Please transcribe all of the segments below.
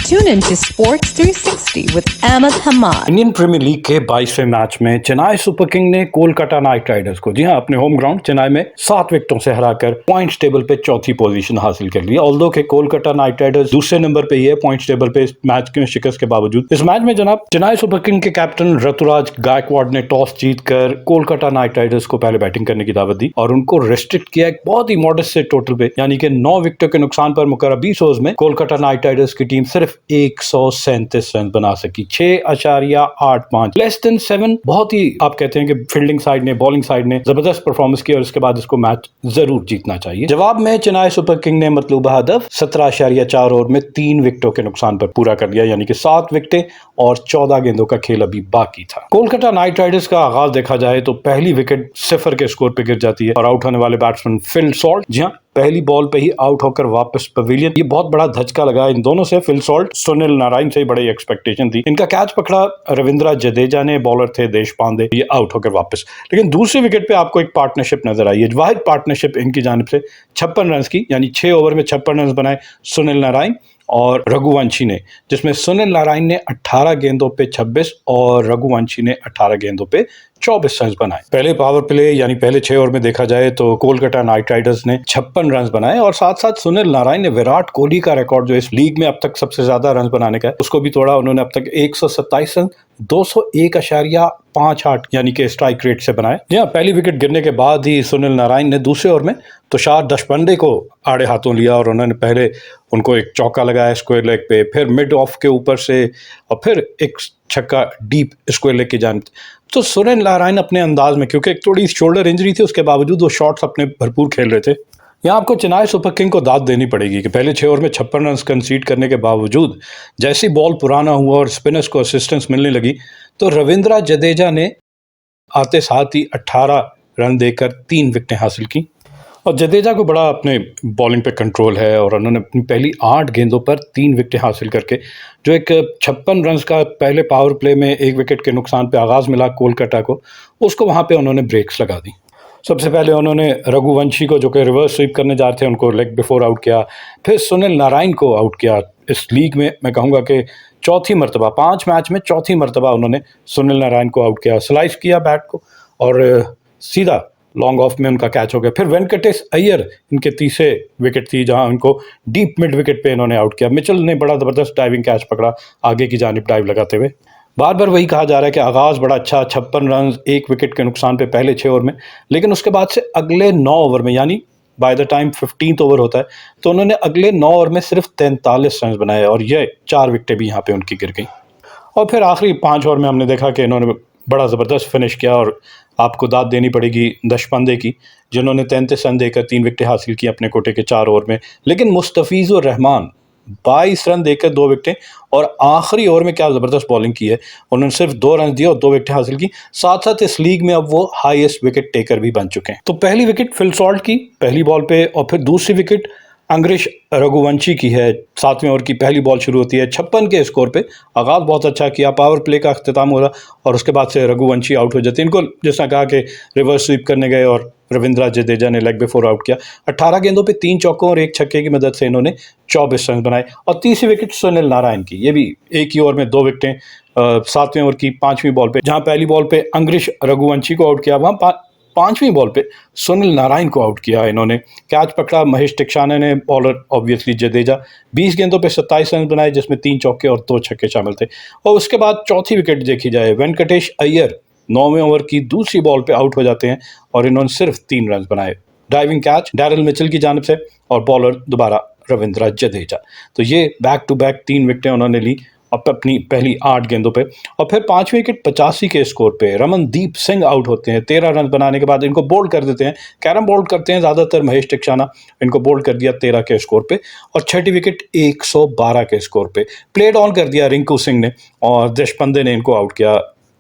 Tune in to Sports 360 with Ahmed Hamad. Indian Premier League के 22वें match में Chennai super king ने Kolkata night Riders को, जी हां, अपने होम ग्राउंड चेन्नई में 7 विकेटों से हराकर पॉइंट्स टेबल पे चौथी पोजीशन हासिल कर ली। ऑल्दो के कोलकाता नाइट राइडर्स दूसरे नंबर पे ही है पॉइंट्स टेबल पे इस मैच की शिकस्त के बावजूद। इस मैच में जनाब चेन्नई सुपर किंग के कैप्टन ऋतुराज गायकवाड़ ने टॉस जीतकर कोलकाता नाइट राइडर्स को पहले बैटिंग करने की दावत दी और उनको रेस्ट्रिक्ट किया एक बहुत ही मॉडेस्ट से टोटल पे, यानी कि 9 विकेटों के नुकसान पर मुकर्रर 20 ओवर्स में कोलकाता नाइट राइडर्स की टीम सिर्फ 137 रन बना सकी। 6.85 लेस देन 7। बहुत ही आप कहते हैं कि फील्डिंग साइड ने, बॉलिंग साइड ने जबरदस्त परफॉर्मेंस की और इसके बाद इसको मैच जरूर जीतना चाहिए। जवाब में चेन्नई सुपर किंग ने मतलूबा हदफ 17.4 ओवर में 3 विकेटों के नुकसान पर पूरा कर दिया, यानी कि 7 विकेटें और 14 गेंदों का खेल अभी बाकी था। कोलकाता नाइट राइडर्स का आगाज देखा जाए तो पहली विकेट 0 के स्कोर पर गिर जाती है और आउट होने वाले बैट्समैन फिल सॉल्ट, जी हां, पहली बॉल पे ही आउट होकर वापस पवेलियन। ये बहुत बड़ा धचका लगा इन दोनों से। फिल सॉल्ट सुनील नारायण से बड़ी एक्सपेक्टेशन थी। इनका कैच पकड़ा रविंद्र जडेजा ने, बॉलर थे देश पांडे, ये आउट होकर वापस। लेकिन दूसरी विकेट पे आपको एक पार्टनरशिप नजर आई है, वाहिद पार्टनरशिप इनकी जानिब से 56 रन की, यानी 6 ओवर में 56 रन बनाए सुनील नारायण और रघुवंशी ने, जिसमें सुनील नारायण ने 18 गेंदों पे 26 और रघुवंशी ने 18 गेंदों पे 24 रन बनाए। पहले पावर प्ले यानी पहले 6 ओवर में देखा जाए तो कोलकाता नाइट राइडर्स ने 56 रन बनाए और साथ साथ सुनील नारायण ने विराट कोहली का रिकॉर्ड जो इस लीग में अब तक सबसे ज्यादा रन बनाने का है उसको भी तोड़ा। उन्होंने अब तक 127 रन 201.58 यानी कि स्ट्राइक रेट से बनाए। जी हाँ, पहली विकेट गिरने के बाद ही सुनील नारायण ने दूसरे ओवर में तुषार देशपांडे को आड़े हाथों लिया और उन्होंने पहले उनको एक चौका लगाया स्क्वायर लेग पे, फिर मिड ऑफ के ऊपर से और फिर एक छक्का डीप स्क्वायर लेग की जानिब। तो सुनील नारायण अपने अंदाज में, क्योंकि एक थोड़ी शोल्डर इंजरी थी, उसके बावजूद वो शॉट्स अपने भरपूर खेल रहे थे। यहाँ आपको चेन्नई सुपर किंग को दाद देनी पड़ेगी कि पहले 6 ओवर में 56 रन कंसीड करने के बावजूद जैसी बॉल पुराना हुआ और स्पिनर्स को असिस्टेंस मिलने लगी तो रविंद्र जडेजा ने आते साथ ही 18 रन देकर 3 विकेटें हासिल की। और जडेजा को बड़ा अपने बॉलिंग पे कंट्रोल है और उन्होंने अपनी पहली 8 गेंदों पर 3 विकेटें हासिल करके जो एक 56 रन का पहले पावर प्ले में 1 विकेट के नुकसान पे आगाज़ मिला कोलकाता को, उसको वहाँ पे उन्होंने ब्रेक्स लगा दी। सबसे पहले उन्होंने रघुवंशी को, जो कि रिवर्स स्वीप करने जा रहे थे, उनको लेग बिफोर आउट किया। फिर सुनील नारायण को आउट किया। इस लीग में मैं कहूँगा कि चौथी मरतबा, 5 मैच में चौथी मरतबा उन्होंने सुनील नारायण को आउट किया। स्लाइस किया बैट को और सीधा लॉन्ग ऑफ में उनका कैच हो गया। फिर वेंकटेश अय्यर इनके तीसरे विकेट थी, जहां उनको डीप मिड विकेट पे इन्होंने आउट किया। मिचेल ने बड़ा ज़बरदस्त डाइविंग कैच पकड़ा आगे की जानिब डाइव लगाते हुए। बार बार वही कहा जा रहा है कि आगाज़ बड़ा अच्छा, 56 रन 1 विकेट के नुकसान पे पहले 6 ओवर में, लेकिन उसके बाद से अगले 9 ओवर में, यानी by the time 15th over होता है, तो उन्होंने अगले 9 ओवर में सिर्फ 43 रन बनाए और ये 4 विकेटें भी यहाँ पे उनकी गिर गई। और फिर आखिरी 5 ओवर में हमने देखा कि इन्होंने बड़ा ज़बरदस्त फिनिश किया और आपको दाद देनी पड़ेगी देशपांडे की, जिन्होंने 33 रन देकर 3 विकेटें हासिल की अपने कोटे के 4 ओवर में। लेकिन मुस्तफिजुर रहमान 22 रन देकर 2 विकेटें और आखिरी ओवर में क्या ज़बरदस्त बॉलिंग की है। उन्होंने सिर्फ 2 रन दिए और 2 विकेटें हासिल की। साथ साथ इस लीग में अब वो हाईएस्ट विकेट टेकर भी बन चुके हैं। तो पहली विकेट फिल सॉल्ट की पहली बॉल पे और फिर दूसरी विकेट अंग्रेश रघुवंशी की है। 7वें ओवर की पहली बॉल शुरू होती है 56 के स्कोर पे। आगाज़ बहुत अच्छा किया, पावर प्ले का अख्तिताम हो रहा और उसके बाद से रघुवंशी आउट हो जाते हैं। इनको जिसने कहा कि रिवर्स स्वीप करने गए और रविंद्र जडेजा ने लेग बिफोर आउट किया। 18 गेंदों पे 3 चौकों और 1 छक्के की मदद से इन्होंने 24 रन बनाए। और तीसरी विकेट सुनील नारायण की, ये भी एक ही ओवर में 2 विकेटें। 7वें ओवर की 5वीं बॉल पे, जहां पहली बॉल पे अंग्रेश रघुवंशी को आउट किया, वहां 5वीं बॉल पे सुनील नारायण को आउट किया इन्होंने। कैच पकड़ा महेश टिक्षाना ने, बॉलर ऑब्वियसली जडेजा। 20 गेंदों पे 27 रन बनाए, जिसमें 3 चौके और 2 छक्के शामिल थे। और उसके बाद चौथी विकेट देखी जाए, वेंकटेश अय्यर 9वें ओवर की दूसरी बॉल पे आउट हो जाते हैं और इन्होंने सिर्फ 3 रन बनाए। डाइविंग कैच डैरिल मिचेल की जानिब से और बॉलर दोबारा रविंद्र जडेजा। तो ये बैक टू बैक 3 विकेटें उन्होंने ली अपनी पहली 8 गेंदों पे। और फिर 5वीं विकेट 85 के स्कोर पे रमनदीप सिंह आउट होते हैं। 13 रन बनाने के बाद इनको बोल्ड कर देते हैं, कैरम बोल्ड करते हैं ज़्यादातर महेश टिक्षाना, इनको बोल्ड कर दिया 13 के स्कोर पे। और छठी विकेट 112 के स्कोर पे प्लेड ऑन कर दिया रिंकू सिंह ने और देशपांडे ने इनको आउट किया।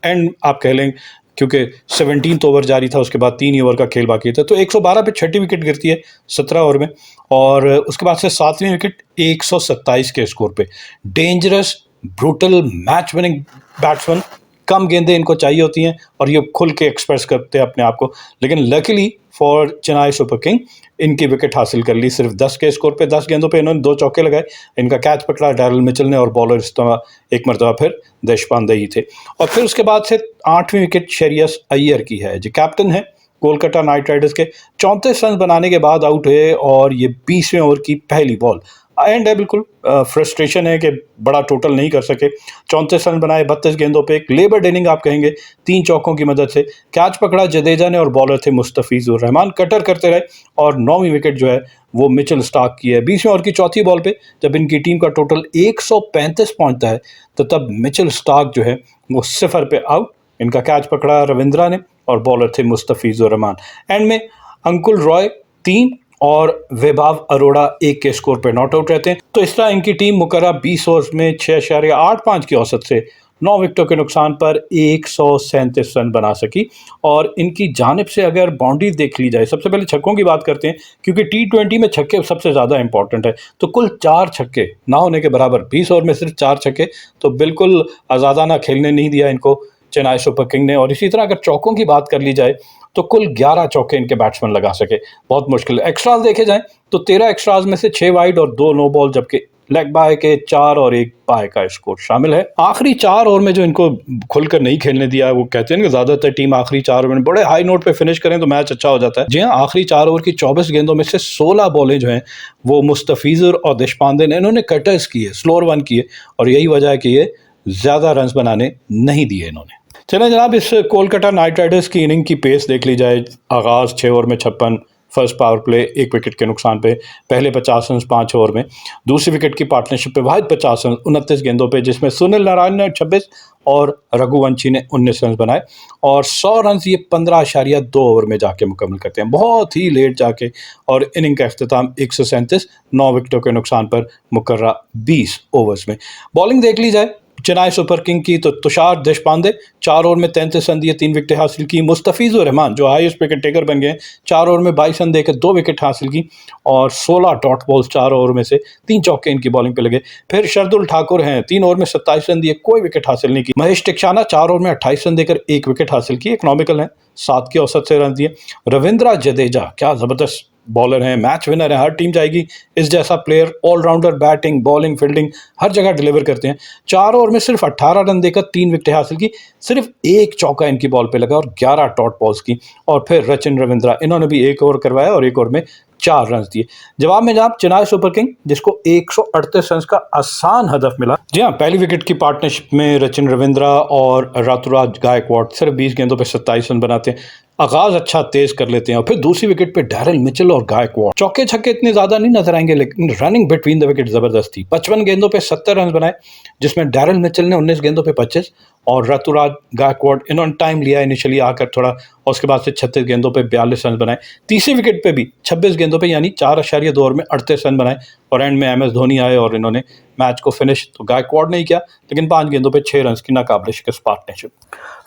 एंड आप कह लें, क्योंकि 17th ओवर जारी था, उसके बाद 3 ही ओवर का खेल बाकी था, तो 112 पे छठी विकेट गिरती है 17 ओवर में। और उसके बाद से 7वीं विकेट 127 के स्कोर पे। Dangerous, brutal, match winning batsman, कम गेंदें इनको चाहिए होती हैं और ये खुल के एक्सप्रेस करते हैं अपने आप को। लेकिन luckily for Chennai super king. इनकी विकेट हासिल कर ली सिर्फ 10 के स्कोर पे। 10 गेंदों पे इन्होंने 2 चौके लगाए, इनका कैच पकड़ा डैरल मिचेल ने और बॉलर इस तरह एक मरतबा फिर देशपांडे ही थे। और फिर उसके बाद से 8वीं विकेट श्रेयस अय्यर की है, जो कैप्टन है कोलकाता नाइट राइडर्स के। 34 रन बनाने के बाद आउट हुए और ये 20वें ओवर की पहली बॉल। एंड है बिल्कुल फ्रस्ट्रेशन है कि बड़ा टोटल नहीं कर सके। 34 रन बनाए 32 गेंदों पे, एक लेबर्ड इनिंग आप कहेंगे, 3 चौकों की मदद से। कैच पकड़ा जडेजा ने और बॉलर थे मुस्तफिजुर रहमान, कटर करते रहे और 9वीं विकेट जो है वो मिचेल स्टार्क की है। 20वें ओवर की चौथी बॉल पे जब इनकी टीम का टोटल 135 पहुंचता है तो तब मिचेल स्टार्क जो है वो 0 पे आउट। इनका कैच पकड़ा रविंद्रा ने और बॉलर थे मुस्तफिजुर रहमान। एंड में अंकुल रॉय 3 और वैभव अरोड़ा 1 के स्कोर पर नॉट आउट रहते हैं। तो इस तरह इनकी टीम मुकर्रर 20 ओवर्स में 6.85 की औसत से 9 विकेटों के नुकसान पर 137 रन बना सकी। और इनकी जानिब से अगर बाउंड्री देख ली जाए, सबसे पहले छक्कों की बात करते हैं क्योंकि T20 में छक्के सबसे ज़्यादा इंपॉर्टेंट है। तो कुल 4 छक्के ना होने के बराबर, 20 ओवर में सिर्फ 4 छक्के, तो बिल्कुल आज़ादाना खेलने नहीं दिया इनको चेन्नई सुपर किंग ने। और इसी तरह अगर चौकों की बात कर ली जाए तो कुल 11 चौके इनके बैट्समैन लगा सके, बहुत मुश्किल। एक्स्ट्राज देखे जाएं तो 13 एक्स्ट्राज में से 6 वाइड और 2 नो बॉल, जबकि लेग बाय के 4 और 1 बाय का स्कोर शामिल है। आखिरी 4 ओवर में जो इनको खुलकर नहीं खेलने दिया, वो कहते हैं कि ज्यादातर टीम आखिरी 4 ओवर में बड़े हाई नोट पे फिनिश करें तो मैच अच्छा हो जाता है। जी हाँ, आखिरी 4 ओवर की 24 गेंदों में से 16 बॉलें जो हैं वो मुस्तफिजुर और देशपांडे ने इन्होंने कटर्स किए, स्लोअर वन किए, और यही वजह है कि ये ज्यादा रन बनाने नहीं दिए इन्होंने। चलें जनाब, इस कोलकाता नाइट राइडर्स की इनिंग की पेस देख ली जाए। आगाज़ 6 ओवर में 56, फर्स्ट पावर प्ले 1 विकेट के नुकसान पे, पहले 50 रन 5 ओवर में। दूसरी विकेट की पार्टनरशिप पे वाहिद 50 रन 29 गेंदों पे, जिसमें सुनील नारायण ने 26 और रघुवंशी ने 19 रन बनाए। और 100 रन ये 15.2 ओवर में जाके मुकम्मल करते हैं, बहुत ही लेट जाके। और इनिंग का अख्ताम 137 9 विकेटों के नुकसान पर मुकर्रर 20 ओवर्स में। बॉलिंग देख ली जाए चेन्नई सुपर किंग की तो तुषार देशपांडे 4 ओवर में 33 रन दिए, 3 विकेटें हासिल की। मुस्तफिजुर रहमान जो हाईएस्ट विकेट टेकर बन गए, 4 ओवर में 22 रन देकर 2 विकेट हासिल की और 16 डॉट बॉल्स 4 ओवर में से, 3 चौके इनकी बॉलिंग पे लगे। फिर शरदुल ठाकुर हैं, 3 ओवर में 27 रन दिए, कोई विकेट हासिल नहीं की। महेश टिकशाना 4 ओवर में 28 रन देकर 1 विकेट हासिल की, इकोनॉमिकल है, 7 की औसत से रन दिए। रविंद्रा जडेजा क्या ज़बरदस्त बॉलर हैं, मैच विनर है, हर टीम चाहेगी इस जैसा player. Allrounder, batting, bowling, fielding हर जगह डिलीवर करते हैं। 4 ओवर में सिर्फ 18 रन देकर 3 विकेटें हासिल की, सिर्फ 1 चौका इनकी बॉल पे लगा और 11 डॉट बॉल्स की। और फिर रचिन रविंद्रा, इन्होंने भी 1 ओवर करवाया और 1 ओवर में 4 रन दिए। जवाब में जनाब चेन्नई सुपर किंग, जिसको 138 रन का आसान हदफ मिला। जी हाँ, पहली विकेट की पार्टनरशिप में रचिन रविंद्रा और ऋतुराज गायकवाड सिर्फ 20 गेंदों पे 27 रन बनाते हैं, आगाज अच्छा तेज कर लेते हैं। और फिर दूसरी विकेट पे डैरल मिचेल और गायकवाड, चौके छक्के इतने ज्यादा नहीं नजर आएंगे लेकिन रनिंग बिटवीन द विकेट जबरदस्त थी। 55 गेंदों पे 70 रन बनाए, जिसमें डैरल मिचेल ने 19 गेंदों पे 25 और ऋतुराज गायकवाड इन्होंने टाइम लिया इनिशियली आकर थोड़ा, और उसके बाद से 36 गेंदों पे 42 रन बनाए। तीसरी विकेट पे भी 26 गेंदों पे यानी 4.2 ओवर में 38 रन बनाए और एंड में MS धोनी आए और इन्होंने मैच को फिनिश तो गायकवाड ने ही किया, लेकिन 5 गेंदों पे 6 रन की नाकाबिले शिकस्त partnership.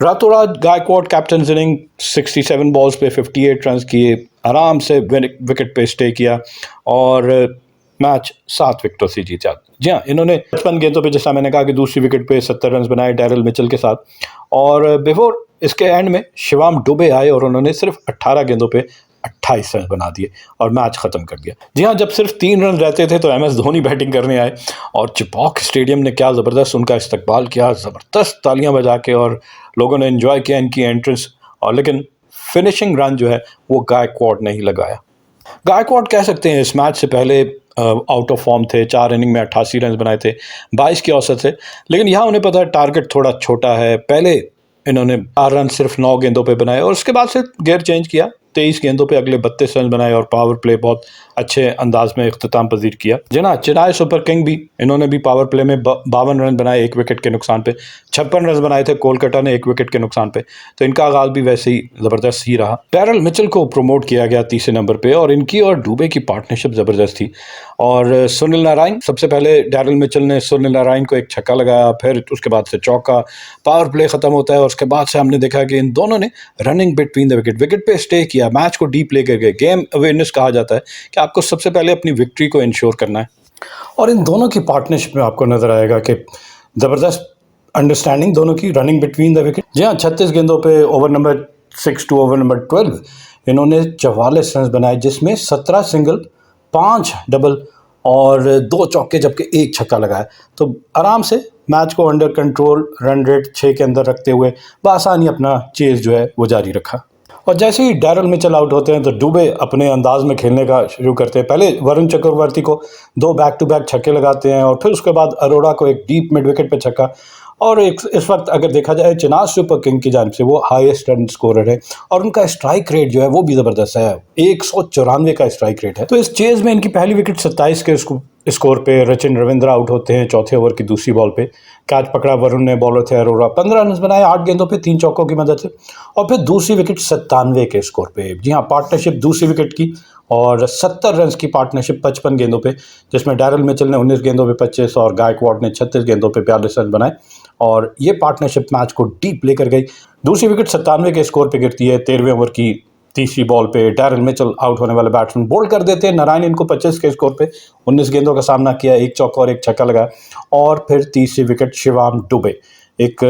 Ruturaj Gaikwad captain inning 67 balls पे 58 रन किए, आराम से विकेट पे स्टे किया और मैच 7 विकेटों से जीता। जी हाँ, इन्होंने 55 गेंदों पे, जैसा मैंने कहा कि दूसरी विकेट पे 70 रन बनाए डैरल मिचेल के साथ। और बिफोर इसके एंड में शिवम दुबे आए और उन्होंने सिर्फ 18 गेंदों पे 28 रन बना दिए और मैच खत्म कर दिया। जी हाँ, जब सिर्फ 3 रन रहते थे तो MS धोनी बैटिंग करने आए और चिपॉक स्टेडियम ने क्या ज़बरदस्त उनका इस्तकबाल किया, ज़बरदस्त तालियां बजा के, और लोगों ने एंजॉय किया इनकी एंट्रेंस। और लेकिन फिनिशिंग रन जो है वो गायकवाड ने ही लगाया। गायकवाड कह सकते हैं इस मैच से पहले आउट ऑफ फॉर्म थे, 4 इनिंग में 88 रन बनाए थे 22 की औसत से, लेकिन यहाँ उन्हें पता है टारगेट थोड़ा छोटा है। पहले इन्होंने 4 रन सिर्फ 9 गेंदों पे बनाए और उसके बाद से गियर चेंज किया, 23 गेंदों पे अगले 32 रन बनाए और पावर प्ले बहुत अच्छे अंदाज में इख्तिताम पजीर किया। जना चेन्नई सुपर किंग भी, इन्होंने भी पावर प्ले में 52 रन बनाए 1 विकेट के नुकसान पे, 56 रन बनाए थे कोलकाता ने 1 विकेट के नुकसान पे, तो इनका आगाज भी वैसे ही ज़बरदस्त ही रहा। डैरल मिचेल को प्रमोट किया गया 30 नंबर पे और इनकी और डुबे की पार्टनरशिप ज़बरदस्त थी। और सुनील नारायण, सबसे पहले डैरल मिचेल ने सुनील नारायण को एक छक्का लगाया, फिर उसके बाद से चौका, पावर प्ले खत्म होता है और उसके बाद से हमने देखा कि इन दोनों ने रनिंग बिटवीन द विकेट पे स्टे किया, मैच को डीप ले कर गए। गेम अवेयरनेस कहा जाता है कि आपको सबसे पहले अपनी विक्ट्री को इंश्योर करना है, और इन दोनों की पार्टनरशिप में आपको नजर आएगा कि जबरदस्त अंडरस्टैंडिंग दोनों की, रनिंग बिटवीन द विकेट। जी हाँ, 36 गेंदों पे over number 6 to over number 12 इन्होंने 44 रन बनाए, जिसमें 17 सिंगल, 5 डबल और 2 चौके जबकि 1 छक्का लगाया। तो आराम से मैच को अंडर कंट्रोल, रन रेट 6 के अंदर रखते हुए बआसानी अपना चेज जो है वो जारी रखा। और जैसे ही डैरल मिचेल आउट होते हैं तो दुबे अपने अंदाज में खेलने का शुरू करते हैं। पहले वरुण चक्रवर्ती को 2 बैक टू बैक छक्के लगाते हैं और फिर उसके बाद अरोड़ा को एक डीप मिड विकेट पे छक्का। और इस वक्त अगर देखा जाए चेन्नई सुपर किंग की जानिब से वो हाईएस्ट रन स्कोरर है और उनका स्ट्राइक रेट जो है वो भी ज़बरदस्त है, 194 का स्ट्राइक रेट है। तो इस चेज में इनकी पहली विकेट 27 के स्कोर पे रचिन रविंद्र आउट होते हैं चौथे ओवर की दूसरी बॉल पे। कैच पकड़ा वरुण ने, बॉलर थे अरोड़ा, 15 रन बनाए 8 गेंदों पे 3 चौकों की मदद से। और फिर दूसरी विकेट 97 के स्कोर पे, जी हाँ, पार्टनरशिप दूसरी विकेट की और 70 रन की पार्टनरशिप 55 गेंदों पे, जिसमें डैरल मिचेल ने 19 गेंदों पे 25 और गायकवाड ने 36 गेंदों पे 42 रन बनाए और ये पार्टनरशिप मैच को डीप लेकर गई। दूसरी विकेट 97 के स्कोर पे गिरती है 13वें ओवर की तीसरी बॉल पे। डैरल मिचेल आउट होने वाले बैट्समैन बोल्ड कर देते हैं। नारायण इनको 25 के स्कोर पे 19 गेंदों का सामना किया, 1 चौका और 1 छक्का लगाया। और फिर तीसरी विकेट शिवम दुबे, एक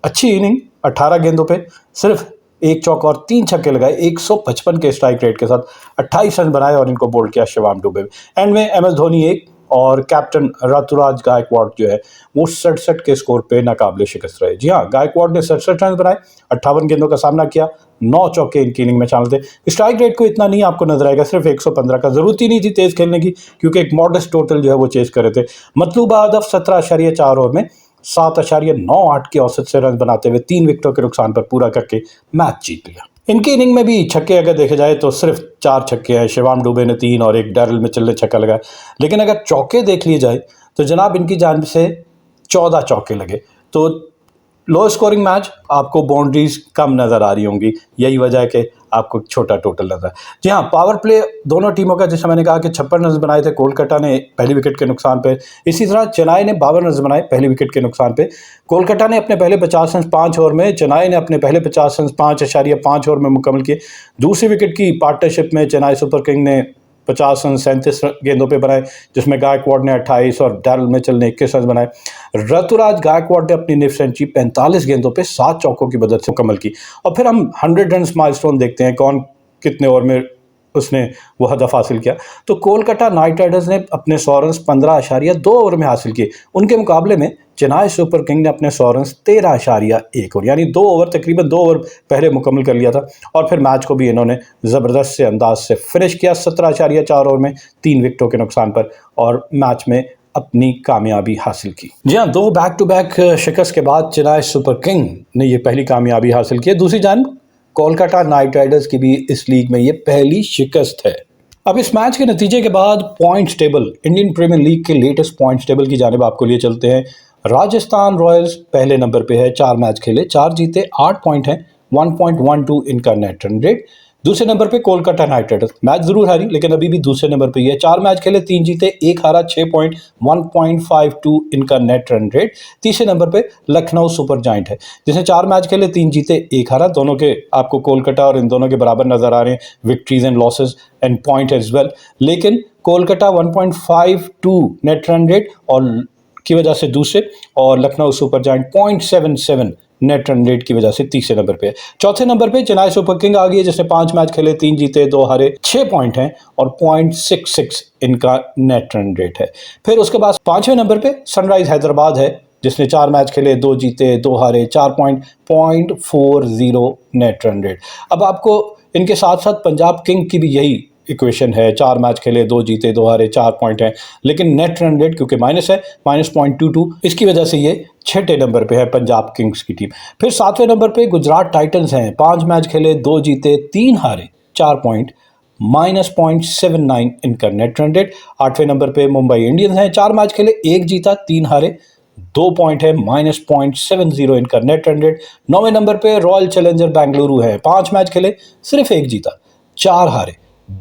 अच्छी इनिंग, 18 गेंदों पे सिर्फ 1 चौका और 3 छक्के लगाए, 155 के स्ट्राइक रेट के साथ 28 रन बनाए और इनको बोल्ड किया शिवम दुबे। एंड में एम एस धोनी 1 और कैप्टन ऋतुराज गायकवाड जो है वो 67 के स्कोर पे नाकाबिले शिकस्त रहे। जी हाँ, गायकवाड ने 67 रन बनाए, 58 गेंदों का सामना किया, 9 चौके इनकी इनिंग में शामिल थे। स्ट्राइक रेट को इतना नहीं आपको नजर आएगा, सिर्फ 115 का। जरूरत ही नहीं थी तेज खेलने की क्योंकि एक मॉडेस्ट टोटल जो है वो चेज कर रहे थे। मतलूबा हदफ 17.4 ओवर में 7.98 के औसत से रन बनाते हुए 3 विकेटों के नुकसान पर पूरा करके मैच जीत लिया। इनकी इनिंग में भी छक्के अगर देखे जाए तो सिर्फ 4 छक्के हैं। शिवम दुबे ने 3 और एक डैरल मिचेल ने छक्का लगाया। लेकिन अगर चौके देख लिए जाए तो जनाब इनकी जानिब से 14 चौके लगे। तो लो स्कोरिंग मैच, आपको बाउंड्रीज कम नजर आ रही होंगी, यही वजह है कि आपको छोटा टोटल नजर है। जी हाँ, पावर प्ले दोनों टीमों का, जैसे मैंने कहा कि 56 रन बनाए थे कोलकाता ने पहली विकेट के नुकसान पे, इसी तरह चेन्नई ने 52 रन बनाए पहली विकेट के नुकसान पे। कोलकाता ने अपने पहले 50 रन 5 ओवर में, चेन्नई ने अपने पहले 50 रन 5.5 ओवर में मुकम्मल किए। दूसरी विकेट की पार्टनरशिप में चेन्नई सुपर किंग ने 50 रन 37 गेंदों पे बनाए, जिसमें गायकवाड ने 28 और डैरल मिचेल ने 21 रन बनाए। ऋतुराज गायकवाड ने अपनी निफ सेंचुरी 45 गेंदों पे 7 चौकों की मदद से मुकम्मल की। और फिर हम 100 रन माइलस्टोन देखते हैं, कौन कितने ओवर में उसने वो हदफ हासिल किया। तो कोलकाता नाइट राइडर्स ने अपने 100 रन 15.2 ओवर में हासिल किए। उनके मुकाबले में चेन्नई सुपर किंग ने अपने 100 रन 13.1 ओवर, यानी 2 ओवर, तकरीबन 2 ओवर पहले मुकम्मल कर लिया था। और फिर मैच को भी इन्होंने ज़बरदस्त से अंदाज से फिनिश किया 17.4 ओवर में 3 विकेटों के नुकसान पर और मैच में अपनी कामयाबी हासिल की। जी हाँ, 2 बैक टू बैक शिकस्त के बाद चेन्नई सुपर किंग ने ये पहली कामयाबी हासिल की है। दूसरी जानिब कोलकाता नाइट राइडर्स की भी इस लीग में ये पहली शिकस्त है। अब इस मैच के नतीजे के बाद points table, Indian Premier League के लेटेस्ट पॉइंट्स टेबल की जानिब आपको लिए चलते हैं। राजस्थान रॉयल्स पहले नंबर पे है, 4 मैच खेले, 4 जीते, 8 पॉइंट हैं, 1.12 इनका नेट रन रेट। दूसरे नंबर पे कोलकाता नाइट राइडर्स, मैच जरूर हारी लेकिन अभी भी दूसरे नंबर पे ही है, 4 मैच खेले, 3 जीते, 1 हारा, 6 पॉइंट, 1.52 इनका नेट रन रेट। तीसरे नंबर पे लखनऊ सुपर जायंट है, जिसने 4 मैच खेले, 3 जीते, 1 हारा। दोनों के आपको कोलकाता और इन दोनों के बराबर नजर आ रहे हैं, victories and losses and point as well. लेकिन कोलकाता 1.52 नेट रन रेट और की वजह से दूसरे, और Lucknow super giant 0.77 net run rate की वजह से तीसरे नंबर पे है। चौथे नंबर पे चेन्नई सुपर किंग आ गई है, जिसने 5 मैच खेले, 3 जीते, 2 हारे, 6 पॉइंट हैं और 0.66 इनका नेट रन रेट है। फिर उसके बाद 5वें नंबर पे सनराइज हैदराबाद है, जिसने 4 मैच खेले, 2 जीते, 2 हारे, 4 पॉइंट, 0.40 नेट रन रेट। अब आपको इनके साथ साथ पंजाब किंग की भी यही इक्वेशन है, 4 मैच खेले, 2 जीते, 2 हारे, 4 पॉइंट है, लेकिन नेट रन रेट क्योंकि माइनस है, -0.22, इसकी वजह से ये 6ठे नंबर पे है पंजाब किंग्स की टीम। फिर 7वें नंबर पे गुजरात टाइटंस हैं, 5 मैच खेले, 2 जीते, 3 हारे, 4 पॉइंट, -0.79 इनका नेट रन रेट। 8वें नंबर पे मुंबई इंडियंस हैं, 4 मैच खेले, 1 जीता, 3 हारे, 2 पॉइंट है, -0.70 इनका नेट रन रेट। 9वें नंबर पे रॉयल चैलेंजर बेंगलुरु है, 5 मैच खेले, सिर्फ 1 जीता, 4 हारे,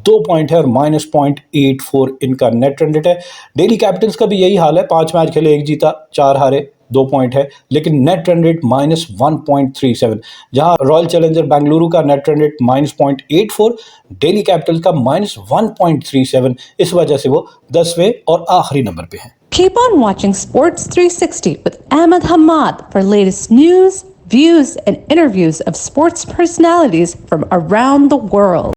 2 पॉइंट है और -0.84 इनका नेट रन रेट है। दिल्ली कैपिटल्स का भी यही हाल है, 5 मैच खेले, 1 जीता, 4 हारे, 2 पॉइंट है, लेकिन नेट रन रेट -1.37, जहां रॉयल चैलेंजर बेंगलुरु का net run rate -0.84, Delhi Capitals का -1.37, इस वजह से वो 10वें और आखिरी नंबर पे है। Keep on watching Sports 360 with Ahmed Hamad for latest news, views and interviews of sports personalities from around the world.